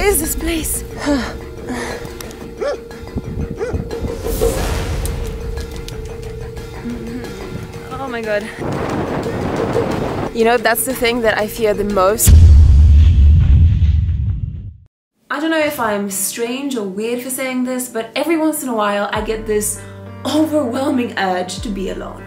is this place? Oh my god. You know, that's the thing that I fear the most. I don't know if I'm strange or weird for saying this, but every once in a while I get this overwhelming urge to be alone.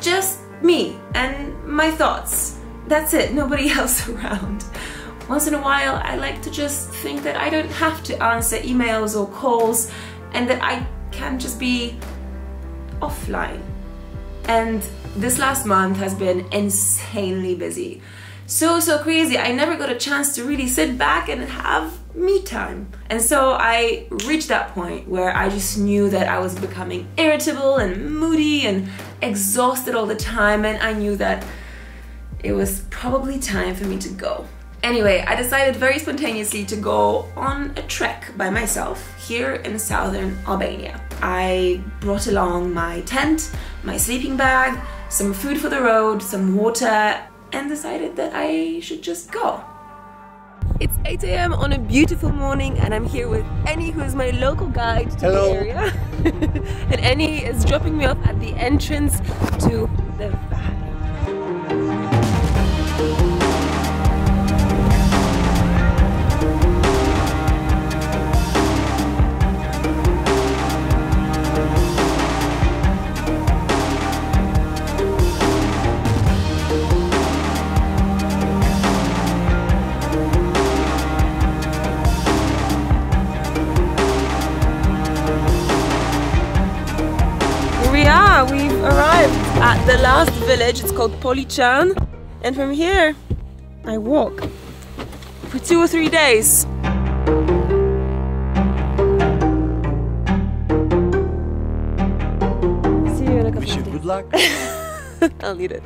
Just me and my thoughts. That's it, nobody else around. Once in a while I like to just think that I don't have to answer emails or calls and that I can just be offline. And this last month has been insanely busy. So crazy. I never got a chance to really sit back and have me time. And so I reached that point where I just knew that I was becoming irritable and moody and exhausted all the time, and I knew that it was probably time for me to go. Anyway, I decided very spontaneously to go on a trek by myself here in Southern Albania. I brought along my tent, my sleeping bag, some food for the road, some water, and decided that I should just go. It's 8 AM on a beautiful morning and I'm here with Annie, who is my local guide to the area. And Annie is dropping me off at the entrance to the valley. We've arrived at the last village. It's called Polichan, and from here I walk for 2 or 3 days. See you in a couple of days. Good luck. I'll need it.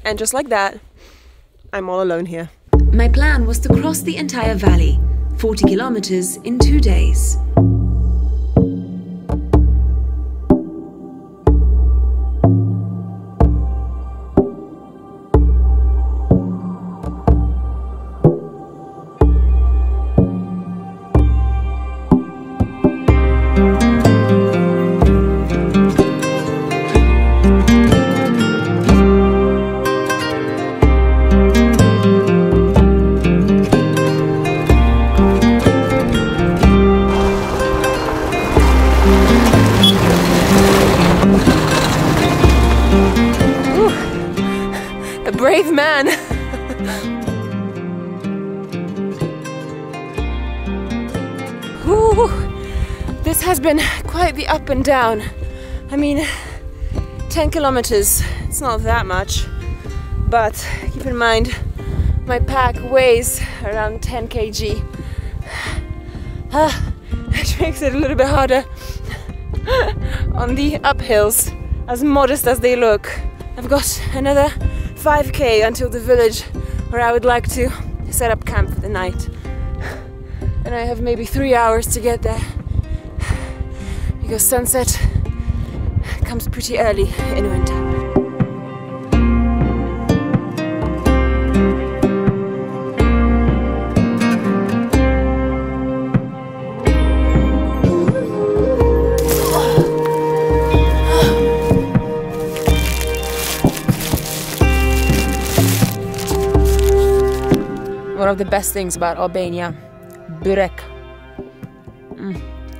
And just like that, I'm all alone here. My plan was to cross the entire valley, 40 kilometers in 2 days. Brave man! Whew, this has been quite the up and down. I mean, 10 kilometers, it's not that much, but keep in mind my pack weighs around 10 kg. Which makes it a little bit harder on the uphills, as modest as they look. I've got another 5k until the village where I would like to set up camp for the night. And I have maybe 3 hours to get there because sunset comes pretty early in winter. One of the best things about Albania, Beck.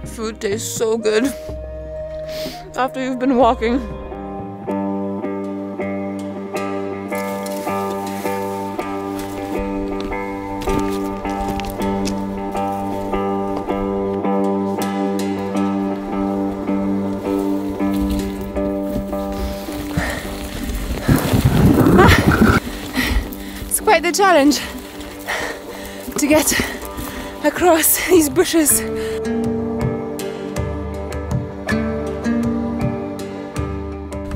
Food tastes so good after you've been walking. It's quite the challenge to get across these bushes.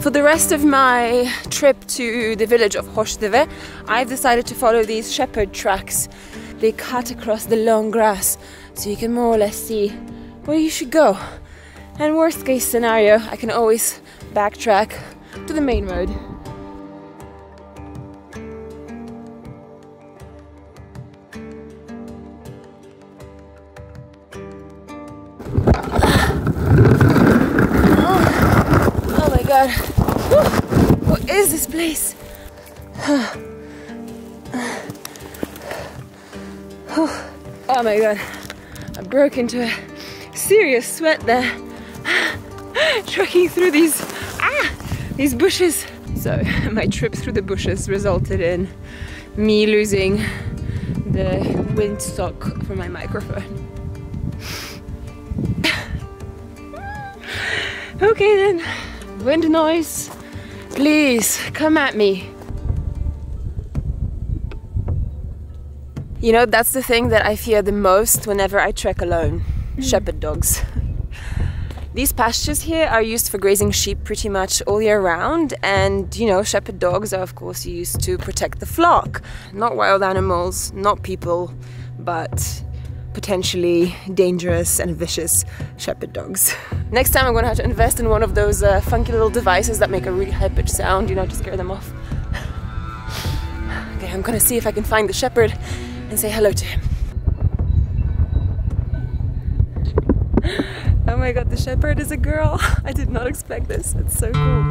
For the rest of my trip to the village of HESSA, I've decided to follow these shepherd tracks. They cut across the long grass, so you can more or less see where you should go. And worst case scenario, I can always backtrack to the main road. god. What is this place? Oh my god. I broke into a serious sweat there. Trekking through these bushes. So my trip through the bushes resulted in me losing the windsock for my microphone. Okay then, wind noise, please come at me. You know, that's the thing that I fear the most whenever I trek alone. Shepherd dogs. These pastures here are used for grazing sheep pretty much all year round, and you know, shepherd dogs are of course used to protect the flock. Not wild animals, not people, but potentially dangerous and vicious shepherd dogs. Next time I'm gonna have to invest in one of those funky little devices that make a really high-pitched sound, you know, to scare them off. Okay, I'm gonna see if I can find the shepherd and say hello to him. Oh my god, the shepherd is a girl. I did not expect this. It's so cool.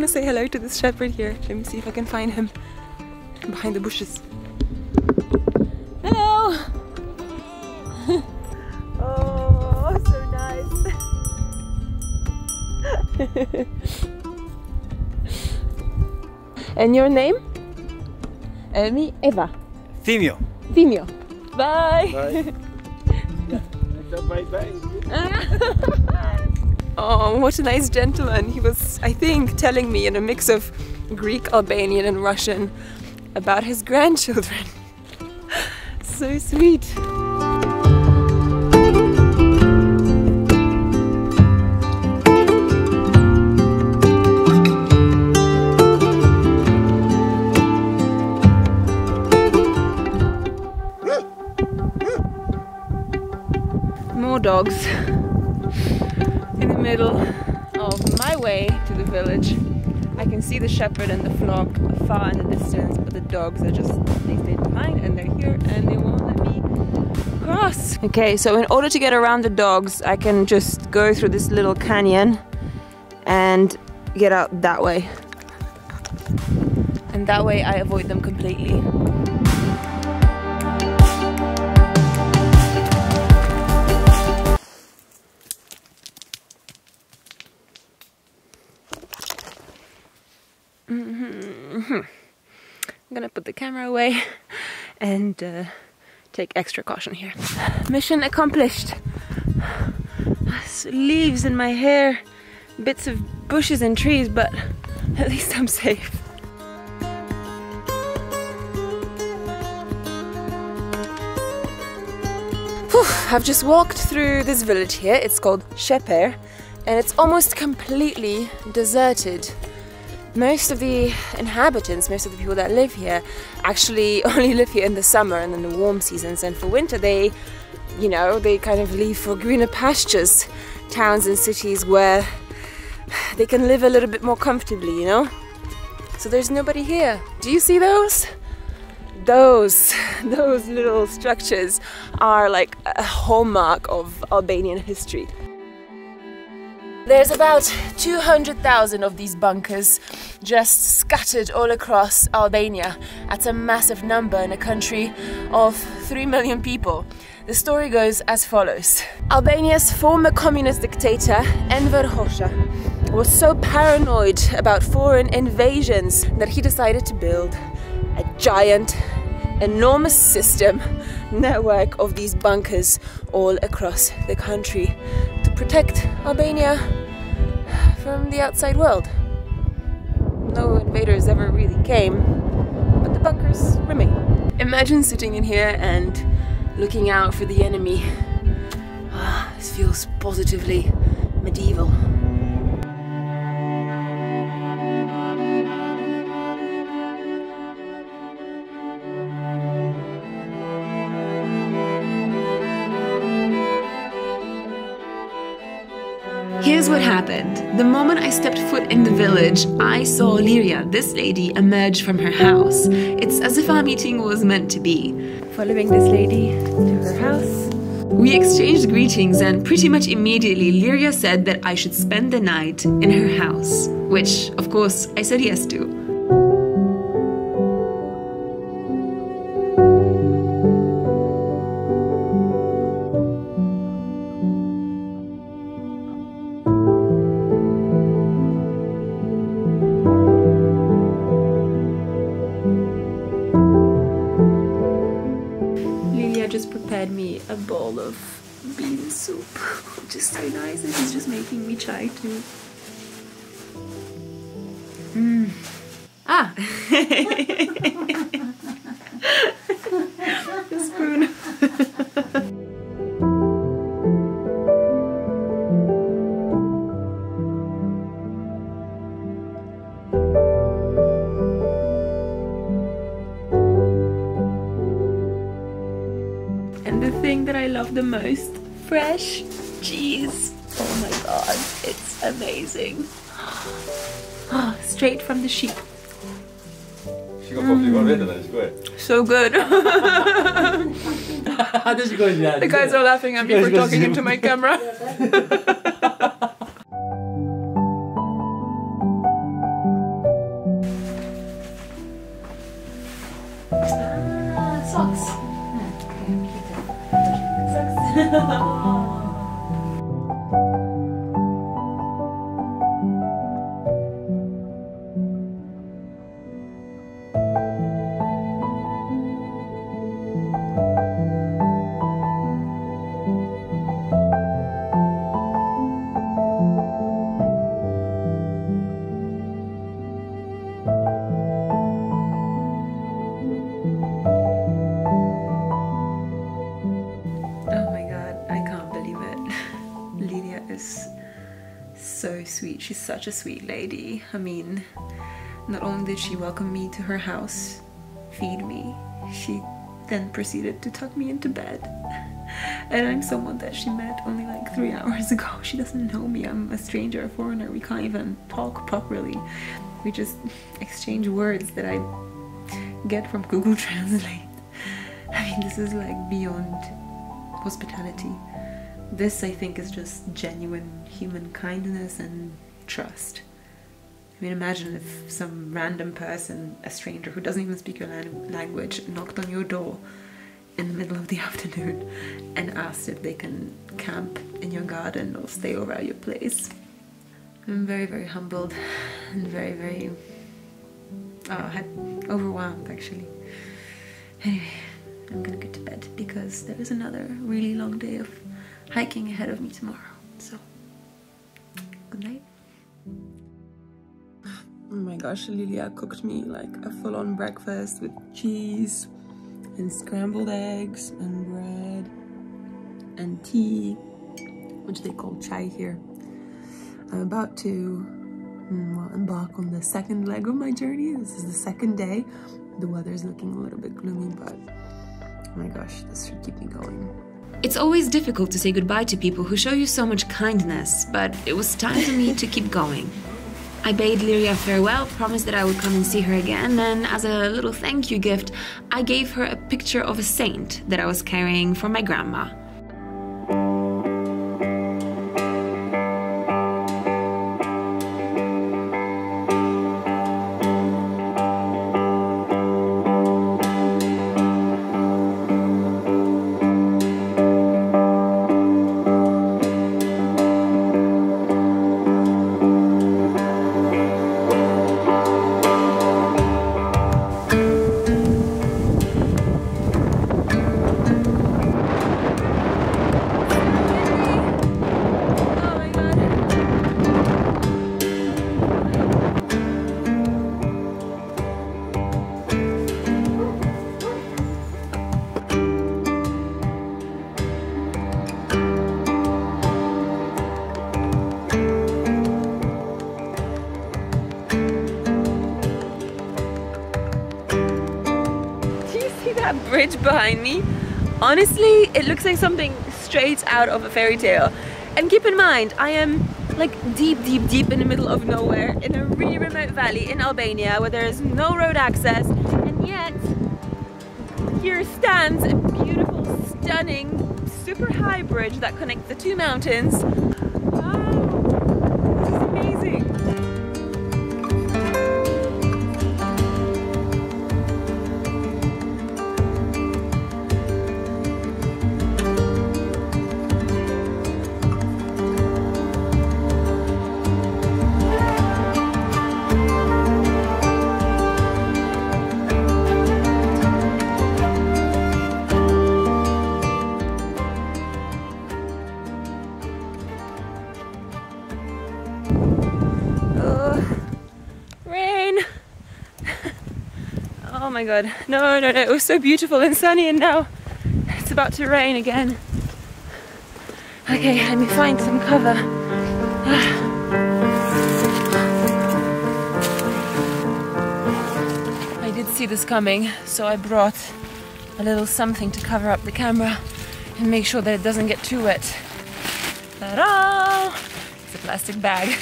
Say hello to this shepherd here. Let me see if I can find him behind the bushes. Hello! Oh, so nice. And your name? Me, Eva. Themio. Themio. Bye. Bye. Bye. Oh, what a nice gentleman. He was, I think, telling me in a mix of Greek, Albanian and Russian about his grandchildren. So sweet. More dogs. In the middle of my way to the village, I can see the shepherd and the flock far in the distance, but the dogs are just, they stayed behind and they're here and they won't let me cross. Okay, so in order to get around the dogs, I can just go through this little canyon and get out that way. And that way I avoid them completely. I'm gonna put the camera away and take extra caution here. Mission accomplished. Leaves in my hair, bits of bushes and trees, but at least I'm safe. Whew, I've just walked through this village here. It's called Sheper, and it's almost completely deserted. Most of the inhabitants, most of the people that live here actually only live here in the summer and in the warm seasons, and for winter they, you know, they kind of leave for greener pastures, towns and cities where they can live a little bit more comfortably, you know? So there's nobody here. Do you see those? Those little structures are like a hallmark of Albanian history. There's about 200,000 of these bunkers just scattered all across Albania. That's a massive number in a country of 3 million people. The story goes as follows. Albania's former communist dictator, Enver Hoxha, was so paranoid about foreign invasions that he decided to build a giant, enormous network of these bunkers all across the country to protect Albania from the outside world. No invaders ever really came, but the bunkers remain. Imagine sitting in here and looking out for the enemy. This feels positively medieval. what happened. The moment I stepped foot in the village, I saw Liria, this lady, emerge from her house. It's as if our meeting was meant to be. Following this lady to her house, we exchanged greetings, and pretty much immediately Liria said that I should spend the night in her house, which, of course, I said yes to. Prepared me a bowl of bean soup, which is so nice, and he's just making me chai too. Ah! The spoon. That I love the most, fresh cheese. Oh my god, it's amazing. Straight from the sheep. So good. The guys are laughing at me for talking into my camera. Socks. So sweet. She's such a sweet lady. I mean, not only did she welcome me to her house, feed me, she then proceeded to tuck me into bed. And I'm someone that she met only like 3 hours ago. She doesn't know me. I'm a stranger, a foreigner. We can't even talk properly. We just exchange words that I get from Google Translate. I mean, this is like beyond hospitality. This, I think, is just genuine human kindness and trust. I mean, imagine if some random person, a stranger who doesn't even speak your language, knocked on your door in the middle of the afternoon and asked if they can camp in your garden or stay over at your place. I'm very, very humbled and very, very overwhelmed, actually. Anyway, I'm gonna go to bed because there is another really long day of hiking ahead of me tomorrow. So, good night. Oh my gosh, Lilia cooked me like a full-on breakfast with cheese and scrambled eggs and bread and tea, which they call chai here. I'm about to embark on the second leg of my journey. This is the second day. The weather's looking a little bit gloomy, but oh my gosh, this should keep me going. It's always difficult to say goodbye to people who show you so much kindness, but it was time for me to keep going. I bade Liria farewell, promised that I would come and see her again, and as a little thank you gift, I gave her a picture of a saint that I was carrying for my grandma. Bridge behind me. Honestly, it looks like something straight out of a fairy tale. And keep in mind, I am like deep in the middle of nowhere in a really remote valley in Albania where there is no road access, and yet here stands a beautiful, stunning, super high bridge that connects the two mountains. Wow, this is amazing. Oh my god, no, it was so beautiful and sunny, and now it's about to rain again. Okay, let me find some cover. I did see this coming, so I brought a little something to cover up the camera and make sure that it doesn't get too wet. Ta-da! It's a plastic bag.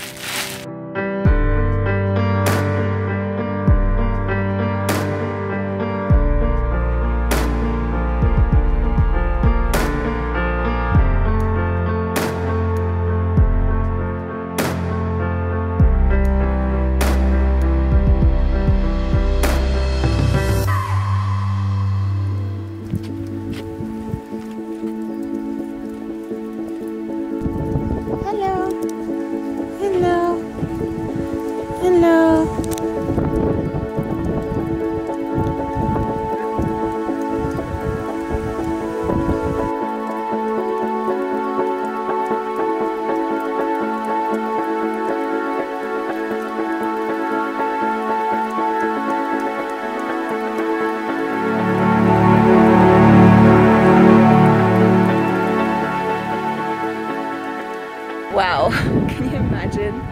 Wow, can you imagine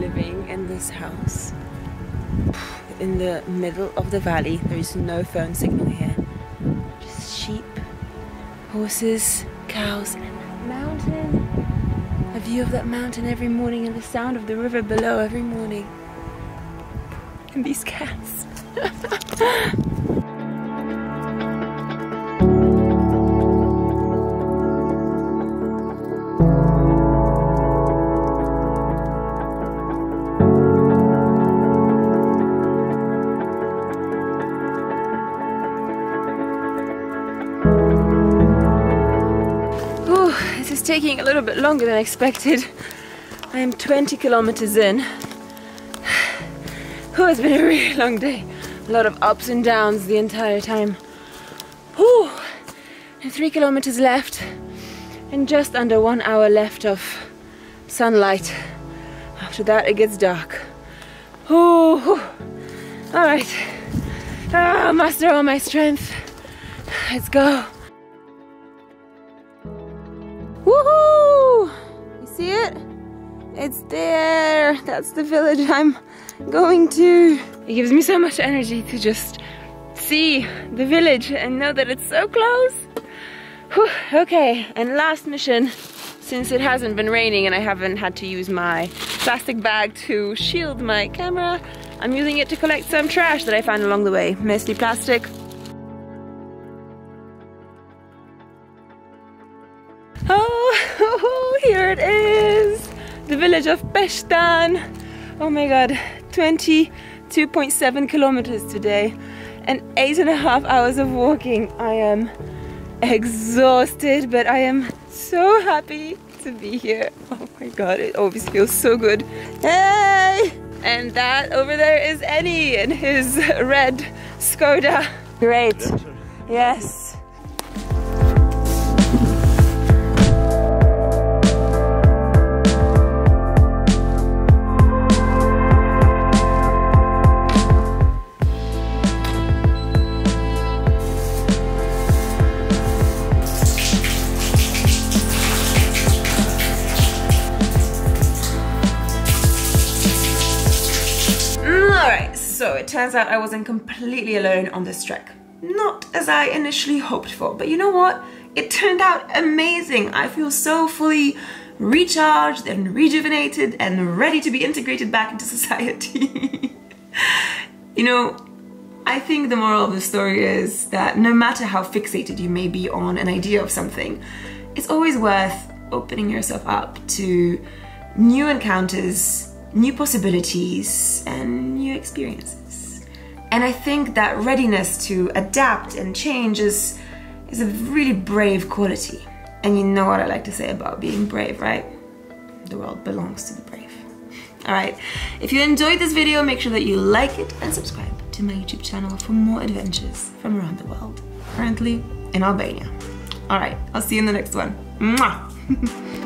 living in this house in the middle of the valley? There is no phone signal here. Just sheep, horses, cows, and that mountain. A view of that mountain every morning and the sound of the river below every morning. And these cats. Taking a little bit longer than expected. I am 20 kilometers in. Oh, it's been a really long day. A lot of ups and downs the entire time. Whew. And 3 kilometers left, and just under 1 hour left of sunlight. After that, it gets dark. All right. I'll muster all my strength. Let's go. Woohoo! You see it? It's there. That's the village I'm going to. It gives me so much energy to just see the village and know that it's so close. Whew. Okay, and last mission, since it hasn't been raining and I haven't had to use my plastic bag to shield my camera, I'm using it to collect some trash that I found along the way, mostly plastic. Oh, here it is! The village of Peshtan. Oh my god, 22.7 kilometers today and 8.5 hours of walking. I am exhausted, but I am so happy to be here. Oh my god, it always feels so good. Hey! And that over there is Eddie in his red Skoda. Great. Yes. So it turns out I wasn't completely alone on this trek. Not as I initially hoped for, but you know what? It turned out amazing. I feel so fully recharged and rejuvenated and ready to be integrated back into society. You know, I think the moral of the story is that no matter how fixated you may be on an idea of something, it's always worth opening yourself up to new encounters, new possibilities, and new experiences. And I think that readiness to adapt and change is a really brave quality. And you know what I like to say about being brave, right? The world belongs to the brave. Alright, if you enjoyed this video, make sure that you like it and subscribe to my YouTube channel for more adventures from around the world, currently in Albania. Alright, I'll see you in the next one. Mwah!